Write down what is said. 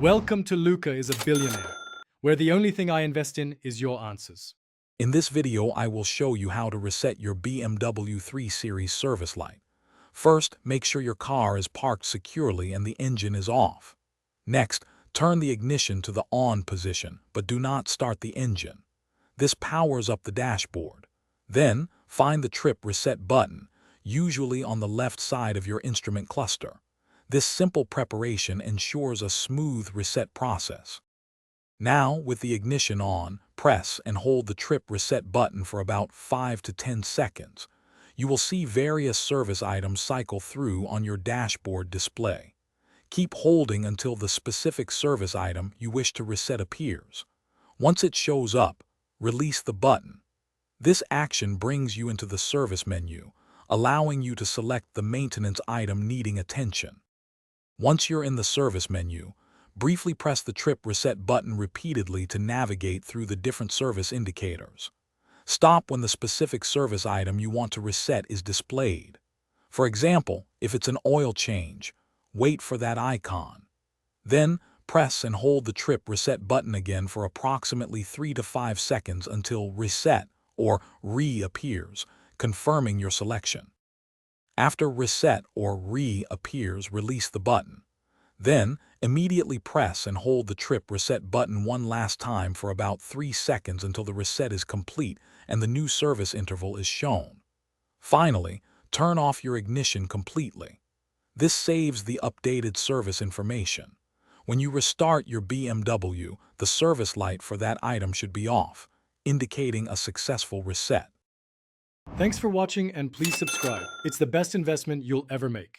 Welcome to Luca is a Billionaire, where the only thing I invest in is your answers. In this video, I will show you how to reset your BMW 3 Series service light. First, make sure your car is parked securely and the engine is off. Next, turn the ignition to the on position, but do not start the engine. This powers up the dashboard. Then, find the trip reset button, usually on the left side of your instrument cluster. This simple preparation ensures a smooth reset process. Now, with the ignition on, press and hold the trip reset button for about 5 to 10 seconds. You will see various service items cycle through on your dashboard display. Keep holding until the specific service item you wish to reset appears. Once it shows up, release the button. This action brings you into the service menu, allowing you to select the maintenance item needing attention. Once you're in the service menu, briefly press the trip reset button repeatedly to navigate through the different service indicators. Stop when the specific service item you want to reset is displayed. For example, if it's an oil change, wait for that icon. Then, press and hold the trip reset button again for approximately 3 to 5 seconds until reset or re-appears, confirming your selection. After reset or re-appears, release the button. Then, immediately press and hold the trip reset button one last time for about 3 seconds until the reset is complete and the new service interval is shown. Finally, turn off your ignition completely. This saves the updated service information. When you restart your BMW, the service light for that item should be off, indicating a successful reset. Thanks for watching and please subscribe. It's the best investment you'll ever make.